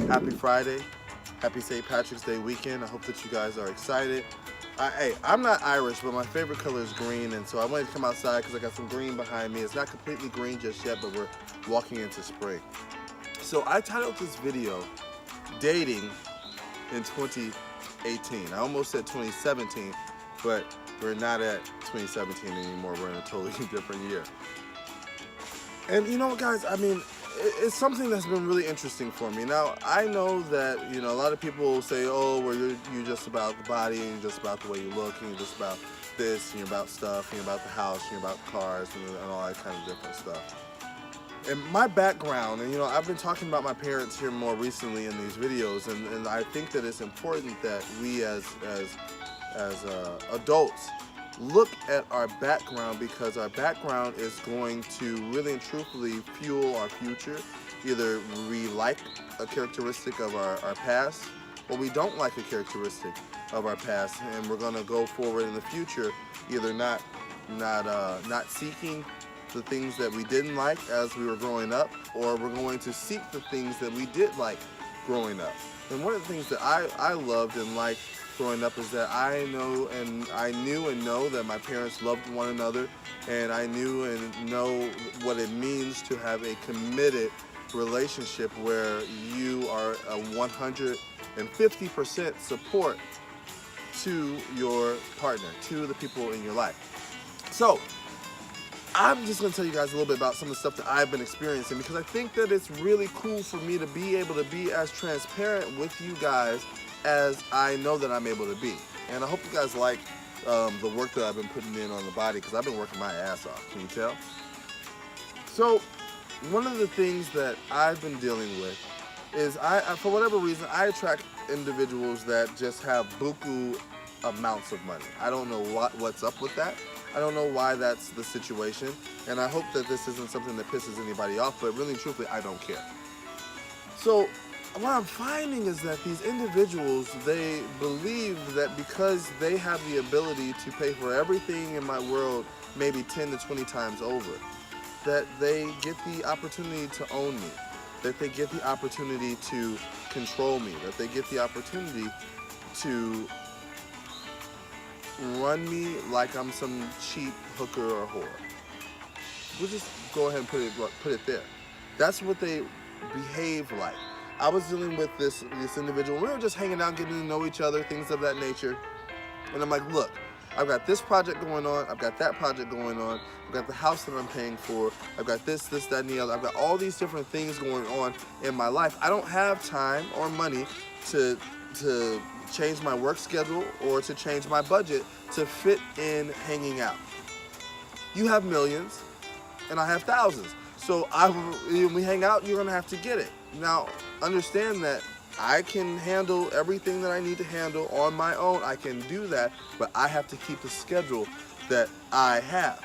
Happy Friday. Happy St. Patrick's Day weekend. I hope that you guys are excited. Hey, I'm not Irish, but my favorite color is green, and so I wanted to come outside because I got some green behind me. It's not completely green just yet, but we're walking into spring. So I titled this video, Dating in 2018. I almost said 2017, but we're not at 2017 anymore. We're in a totally different year. And you know what, guys, I mean, it's something that's been really interesting for me. Now, I know that, a lot of people say, oh, well, you're just about the body, and you're just about the way you look, and you're just about this, and you're about stuff, and you're about the house, and you're about cars, and all that kind of different stuff. And my background, and I've been talking about my parents here more recently in these videos, and I think that it's important that we as adults look at our background, because our background is going to really and truthfully fuel our future. Either we like a characteristic of our past, or we don't like a characteristic of our past, and we're going to go forward in the future either not seeking the things that we didn't like as we were growing up, or we're going to seek the things that we did like growing up. And one of the things that I loved and liked growing up is that I knew and know that my parents loved one another, and I knew and know what it means to have a committed relationship where you are a 150% support to your partner, to the people in your life. So I'm just going to tell you guys a little bit about some of the stuff that I've been experiencing, because I think that it's really cool for me to be able to be as transparent with you guys as I know that I'm able to be. And I hope you guys like the work that I've been putting in on the body, because I've been working my ass off. Can you tell? So one of the things that I've been dealing with is for whatever reason, I attract individuals that just have buku amounts of money. I don't know what's up with that. I don't know why that's the situation, and I hope that this isn't something that pisses anybody off, but really and truthfully, I don't care. So what I'm finding is that these individuals, they believe that because they have the ability to pay for everything in my world maybe 10 to 20 times over, that they get the opportunity to own me, that they get the opportunity to control me, that they get the opportunity to run me like I'm some cheap hooker or whore. We'll just go ahead and put it there. That's what they behave like. I was dealing with this individual. We were just hanging out, getting to know each other, things of that nature. And I'm like, look, I've got this project going on. I've got that project going on. I've got the house that I'm paying for. I've got this, that, and the other. I've got all these different things going on in my life. I don't have time or money to change my work schedule or to change my budget to fit in hanging out. You have millions, and I have thousands. So when we hang out, you're gonna have to get it. Now, understand that I can handle everything that I need to handle on my own. I can do that, but I have to keep the schedule that I have.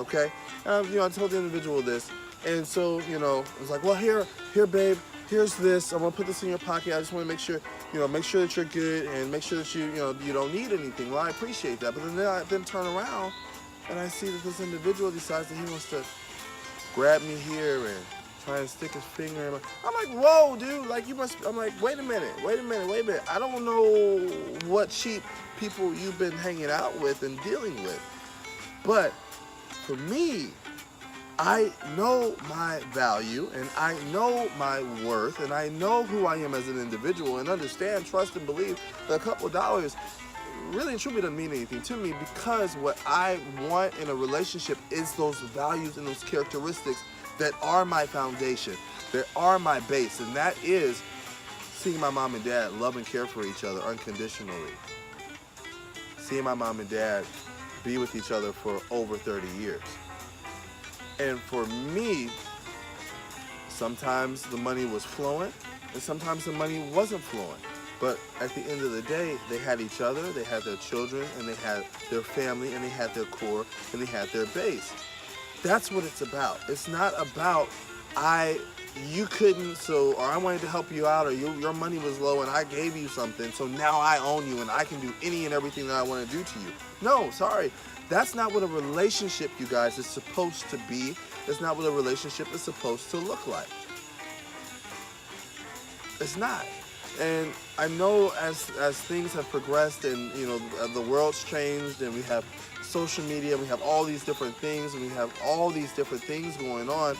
Okay? I told the individual this, and so it was like, well, here, babe. Here's this. I'm gonna put this in your pocket. I just want to make sure that you're good, and make sure that you don't need anything. Well, I appreciate that. But then I turn around and I see that this individual decides that he wants to grab me here and try and stick his finger in my... I'm like, whoa, dude, like I'm like, wait a minute. I don't know what cheap people you've been hanging out with and dealing with. But for me, I know my value, and I know my worth, and I know who I am as an individual, and understand, trust, and believe that a couple of dollars really and truly doesn't mean anything to me, because what I want in a relationship is those values and those characteristics that are my foundation, that are my base, and that is seeing my mom and dad love and care for each other unconditionally. Seeing my mom and dad be with each other for over 30 years. And for me, sometimes the money was flowing, and sometimes the money wasn't flowing. But at the end of the day, they had each other, they had their children, and they had their family, and they had their core, and they had their base. That's what it's about. It's not about I you couldn't, or I wanted to help you out, or your money was low and I gave you something, so now I own you and I can do any and everything that I want to do to you. No, sorry. That's not what a relationship, you guys, is supposed to be. It's not what a relationship is supposed to look like. It's not. And I know as things have progressed and, the world's changed and we have social media, we have all these different things, and we have all these different things going on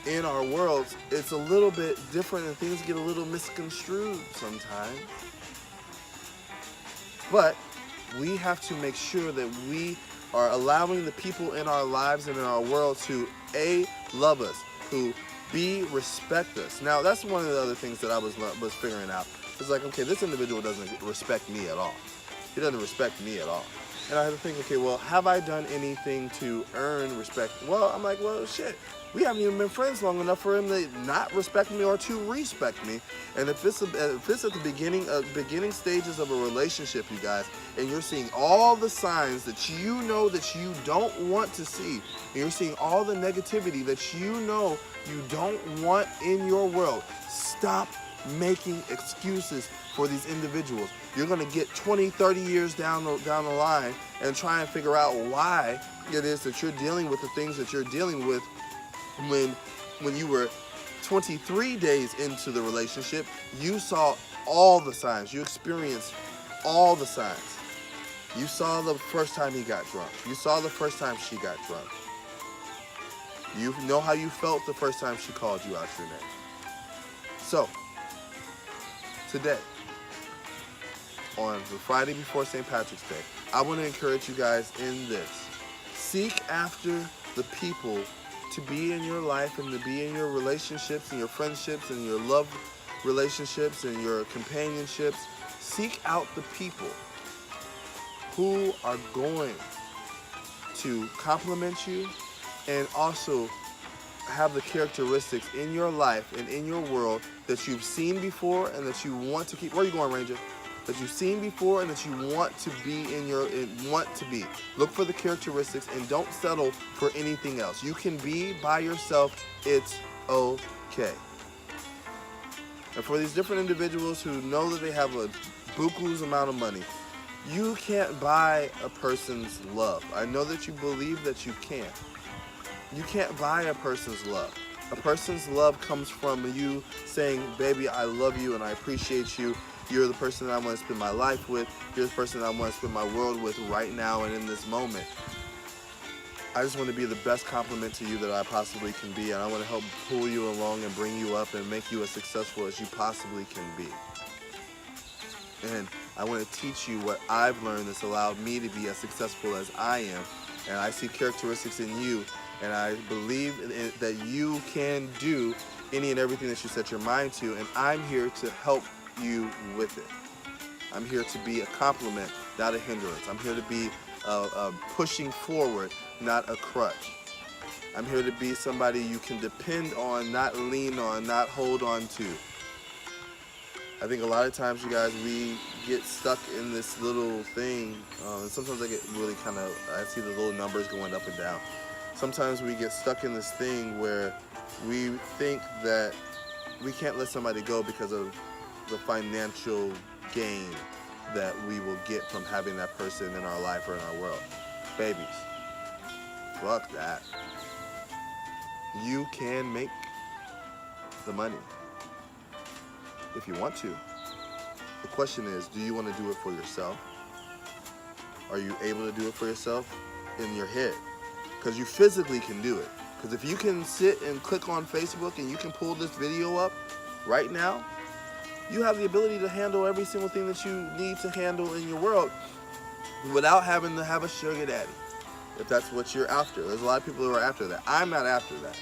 in our worlds, it's a little bit different and things get a little misconstrued sometimes. But we have to make sure that we are allowing the people in our lives and in our world to A, love us, who B, respect us. Now, that's one of the other things that I was figuring out. It's like, okay, this individual doesn't respect me at all. He doesn't respect me at all. And I had to think, okay, well, have I done anything to earn respect? Well, I'm like, well, shit. We haven't even been friends long enough for him to not respect me or to respect me. And if it's at the beginning stages of a relationship, you guys, and you're seeing all the signs that you know that you don't want to see, and you're seeing all the negativity that you know you don't want in your world, stop making excuses for these individuals. You're going to get 20, 30 years down the line and try and figure out why it is that you're dealing with the things that you're dealing with when you were 23 days into the relationship. You saw all the signs. You experienced all the signs. You saw the first time he got drunk. You saw the first time she got drunk. You know how you felt the first time she called you out your name. So, today, on the Friday before St. Patrick's Day, I want to encourage you guys in this. Seek after the people to be in your life and to be in your relationships and your friendships and your love relationships and your companionships. Seek out the people who are going to compliment you and also have the characteristics in your life and in your world that you've seen before and that you want to keep. Where are you going, Ranger? That you've seen before and that you want to be want to be. Look for the characteristics and don't settle for anything else. You can be by yourself. It's okay. And for these different individuals who know that they have a buku's amount of money, you can't buy a person's love. I know that you believe that you can. You can't buy a person's love. A person's love comes from you saying, baby, I love you and I appreciate you. You're the person that I want to spend my life with. You're the person that I want to spend my world with right now and in this moment. I just want to be the best compliment to you that I possibly can be, and I want to help pull you along and bring you up and make you as successful as you possibly can be. And I want to teach you what I've learned that's allowed me to be as successful as I am. And I see characteristics in you, and I believe that you can do any and everything that you set your mind to, and I'm here to help you with it. I'm here to be a compliment, not a hindrance. I'm here to be pushing forward, not a crutch. I'm here to be somebody you can depend on, not lean on, not hold on to. I think a lot of times, you guys, we get stuck in this little thing, and sometimes I get really I see the little numbers going up and down. Sometimes we get stuck in this thing where we think that we can't let somebody go because of the financial gain that we will get from having that person in our life or in our world. Babies, fuck that. You can make the money if you want to. The question is, do you want to do it for yourself? Are you able to do it for yourself in your head? Because you physically can do it. Because if you can sit and click on Facebook and you can pull this video up right now, you have the ability to handle every single thing that you need to handle in your world without having to have a sugar daddy, if that's what you're after. There's a lot of people who are after that. I'm not after that.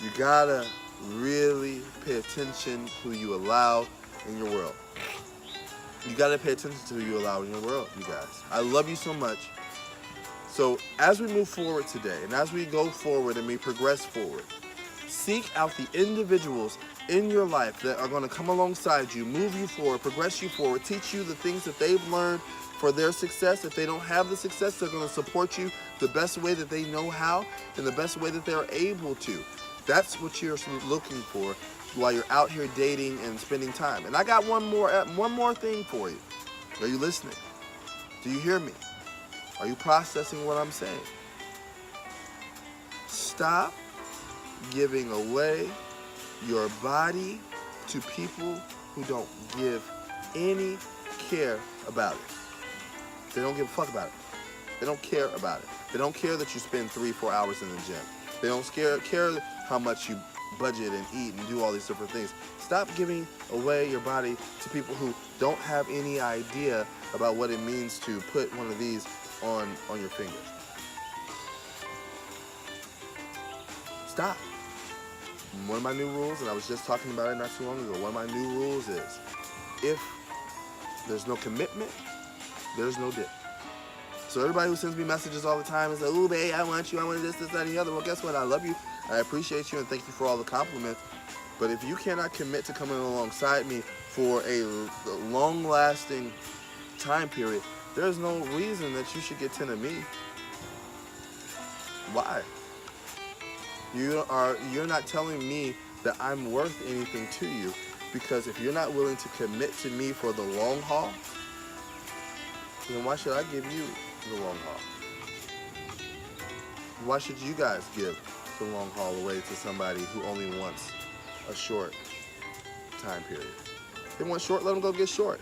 You gotta really pay attention to who you allow in your world. You gotta pay attention to who you allow in your world, you guys. I love you so much. So as we move forward today, and as we go forward and we progress forward, seek out the individuals in your life that are going to come alongside you, move you forward, progress you forward, teach you the things that they've learned for their success. If they don't have the success, they're going to support you the best way that they know how and the best way that they're able to. That's what you're looking for while you're out here dating and spending time. And I got one more thing for you. Are you listening? Do you hear me? Are you processing what I'm saying? Stop giving away your body to people who don't give any care about it. They don't give a fuck about it. They don't care about it. They don't care that you spend 3-4 hours in the gym. They don't care how much you budget and eat and do all these different things. Stop giving away your body to people who don't have any idea about what it means to put one of these on your finger. Stop. One of my new rules, and I was just talking about it not too long ago, one of my new rules is, if there's no commitment, there's no dick. So everybody who sends me messages all the time is like, ooh, babe, I want you, I want this, that, and the other. Well, guess what? I love you. I appreciate you, and thank you for all the compliments. But if you cannot commit to coming alongside me for a long-lasting time period, there's no reason that you should get 10 of me. Why? You're not telling me that I'm worth anything to you, because if you're not willing to commit to me for the long haul, then why should I give you the long haul? Why should you guys give the long haul away to somebody who only wants a short time period? They want short, let them go get short.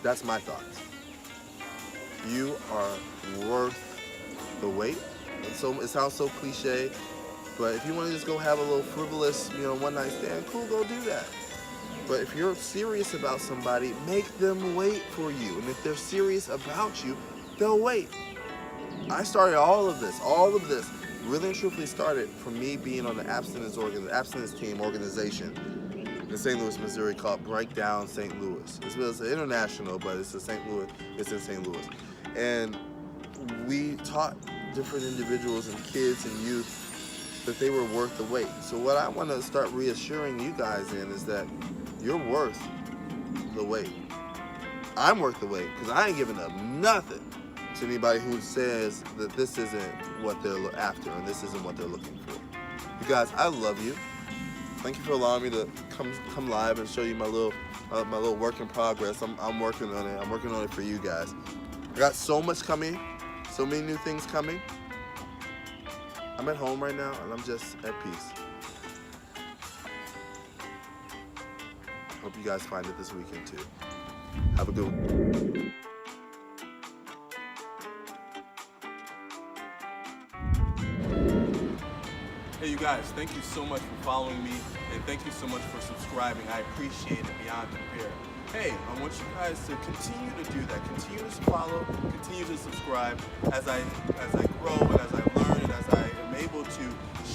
That's my thoughts. You are worth the wait. And so it sounds so cliche, but if you want to just go have a little frivolous, one night stand, cool, go do that. But if you're serious about somebody, make them wait for you. And if they're serious about you, they'll wait. I started all of this really and truthfully started from me being on the abstinence team organization in St. Louis, Missouri, called Breakdown St. Louis. It's international, but it's in St. Louis. And we taught different individuals and kids and youth that they were worth the wait. So what I want to start reassuring you guys in is that you're worth the wait. I'm worth the wait, because I ain't giving up nothing to anybody who says that this isn't what they're after and this isn't what they're looking for. You guys, I love you. Thank you for allowing me to come live and show you my little work in progress. I'm working on it. I'm working on it for you guys. I got so much coming, so many new things coming. I'm at home right now and I'm just at peace. Hope you guys find it this weekend too. Have a good one. Hey, you guys, thank you so much for following me, and thank you so much for subscribing. I appreciate it beyond compare. Hey, I want you guys to continue to do that. Continue to follow, continue to subscribe as I grow and as I learn and as I am able to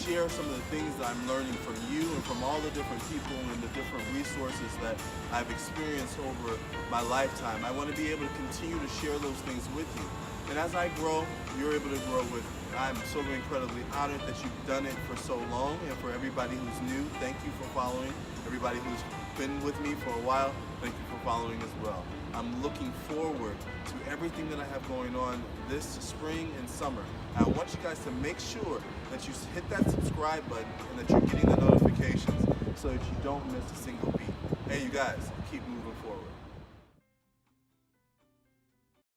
share some of the things that I'm learning from you and from all the different people and the different resources that I've experienced over my lifetime. I want to be able to continue to share those things with you. And as I grow, you're able to grow with me. I'm so incredibly honored that you've done it for so long. And for everybody who's new, thank you for following. Everybody who's been with me for a while, thank you for following as well. I'm looking forward to everything that I have going on this spring and summer. I want you guys to make sure that you hit that subscribe button and that you're getting the notifications so that you don't miss a single beat. Hey, you guys, keep moving forward.